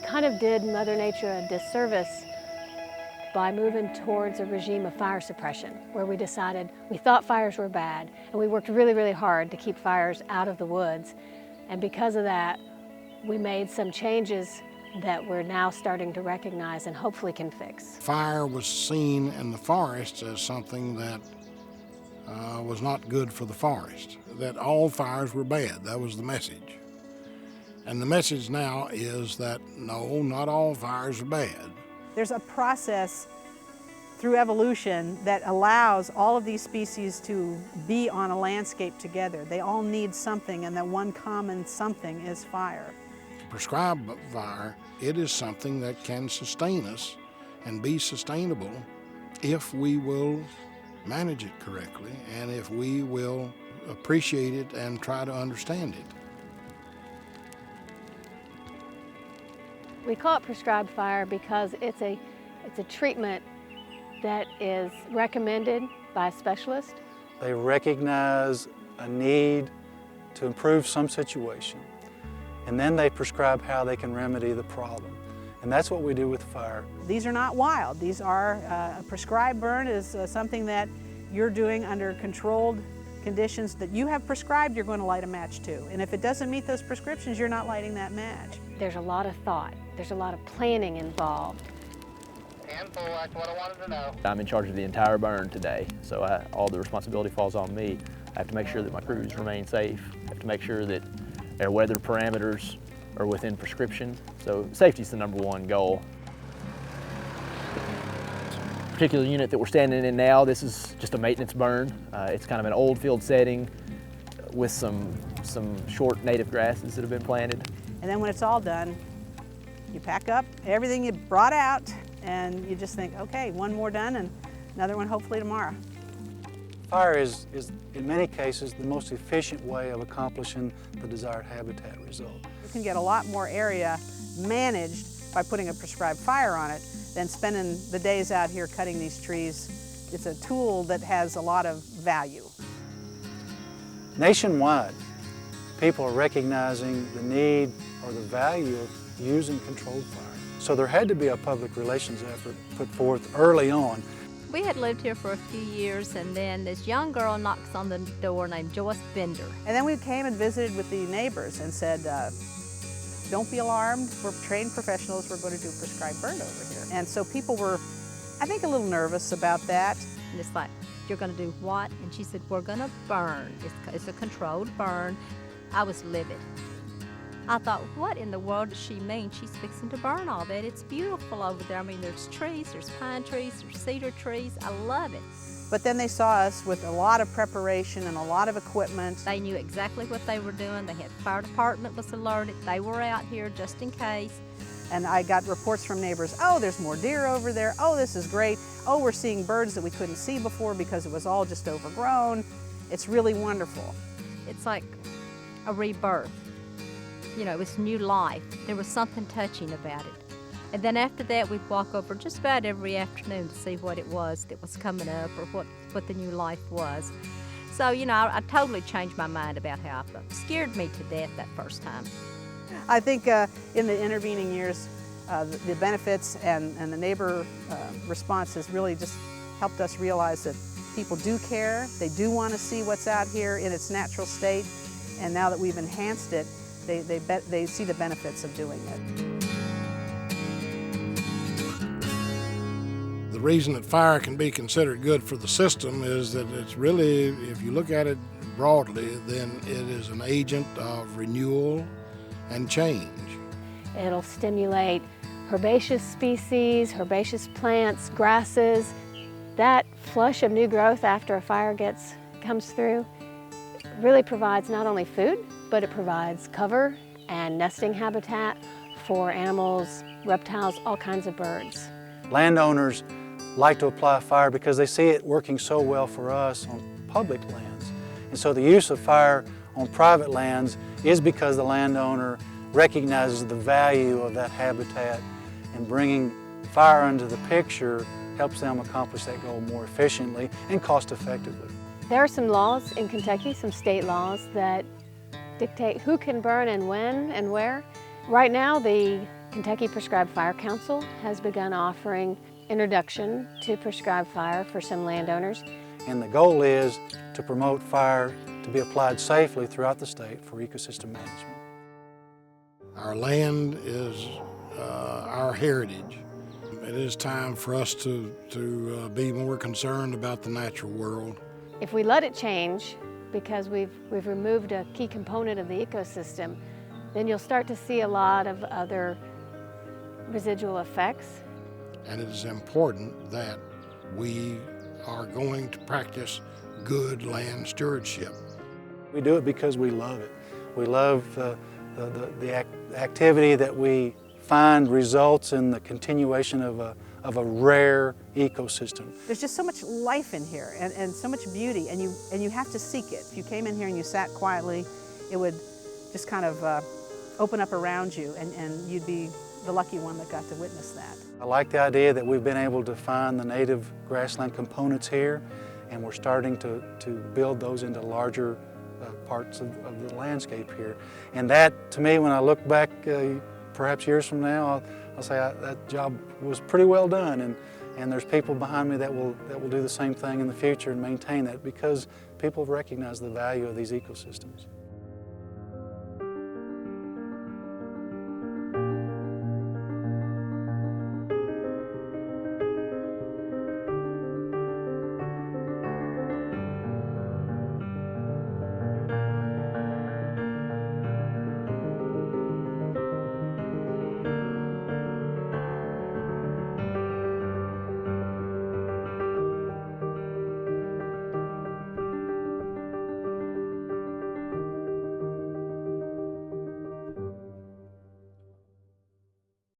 kind of did Mother Nature a disservice by moving towards a regime of fire suppression, where we decided we thought fires were bad, and we worked really, really hard to keep fires out of the woods. And because of that, we made some changes that we're now starting to recognize and hopefully can fix. Fire was seen in the forest as something that was not good for the forest, that all fires were bad. That was the message. And the message now is that no, not all fires are bad. There's a process through evolution that allows all of these species to be on a landscape together. They all need something, and that one common something is fire. Prescribed fire, it is something that can sustain us and be sustainable if we will manage it correctly and if we will appreciate it and try to understand it. We call it prescribed fire because it's a treatment that is recommended by a specialist. They recognize a need to improve some situation, and then they prescribe how they can remedy the problem. And that's what we do with fire. These are not wild. These are, a prescribed burn is something that you're doing under controlled conditions that you have prescribed you're going to light a match to. And if it doesn't meet those prescriptions, you're not lighting that match. There's a lot of thought. There's a lot of planning involved. Handful, that's what I wanted to know. I'm in charge of the entire burn today, so all the responsibility falls on me. I have to make sure that my crews remain safe. I have to make sure that their weather parameters are within prescription. So safety is the #1 goal. The particular unit that we're standing in now, this is just a maintenance burn. It's kind of an old field setting with some short native grasses that have been planted. And then when it's all done, you pack up everything you brought out, and you just think, okay, one more done and another one hopefully tomorrow. Fire is in many cases the most efficient way of accomplishing the desired habitat result. You can get a lot more area managed by putting a prescribed fire on it than spending the days out here cutting these trees. It's a tool that has a lot of value. Nationwide, people are recognizing the need or the value of using controlled fire. So there had to be a public relations effort put forth early on. We had lived here for a few years, and then this young girl knocks on the door named Joyce Bender. And then we came and visited with the neighbors and said, don't be alarmed, we're trained professionals, we're going to do prescribed burn over here. And so people were, I think, a little nervous about that. And it's like, you're going to do what? And she said, we're going to burn. It's a controlled burn. I was livid. I thought, what in the world does she mean? She's fixing to burn all that. It's beautiful over there. I mean, there's trees, there's pine trees, there's cedar trees. I love it. But then they saw us with a lot of preparation and a lot of equipment. They knew exactly what they were doing. They had fire department was alerted. They were out here just in case. And I got reports from neighbors, oh, there's more deer over there. Oh, this is great. Oh, we're seeing birds that we couldn't see before because it was all just overgrown. It's really wonderful. It's like a rebirth. You know, it was new life. There was something touching about it. And then after that, we'd walk over just about every afternoon to see what it was that was coming up or what the new life was. So, you know, I totally changed my mind about how I felt. It scared me to death that first time. I think in the intervening years, the benefits and the neighbor response has really just helped us realize that people do care. They do want to see what's out here in its natural state. And now that we've enhanced it, they see the benefits of doing it. The reason that fire can be considered good for the system is that it's really, if you look at it broadly, then it is an agent of renewal and change. It'll stimulate herbaceous species, herbaceous plants, grasses. That flush of new growth after a fire comes through really provides not only food, but it provides cover and nesting habitat for animals, reptiles, all kinds of birds. Landowners like to apply fire because they see it working so well for us on public lands. And so the use of fire on private lands is because the landowner recognizes the value of that habitat, and bringing fire into the picture helps them accomplish that goal more efficiently and cost effectively. There are some laws in Kentucky, some state laws that dictate who can burn and when and where. Right now, the Kentucky Prescribed Fire Council has begun offering introduction to prescribed fire for some landowners. And the goal is to promote fire to be applied safely throughout the state for ecosystem management. Our land is our heritage. It is time for us to be more concerned about the natural world. If we let it change, because we've removed a key component of the ecosystem, then you'll start to see a lot of other residual effects. And it is important that we are going to practice good land stewardship. We do it because we love it. We love the activity that we find results in the continuation of a rare ecosystem. There's just so much life in here and so much beauty, and you have to seek it. If you came in here and you sat quietly, it would just kind of open up around you, and you'd be the lucky one that got to witness that. I like the idea that we've been able to find the native grassland components here, and we're starting to build those into larger parts of the landscape here. And that, to me, when I look back perhaps years from now, I'll say that job was pretty well done, and there's people behind me that will do the same thing in the future and maintain that, because people recognize the value of these ecosystems.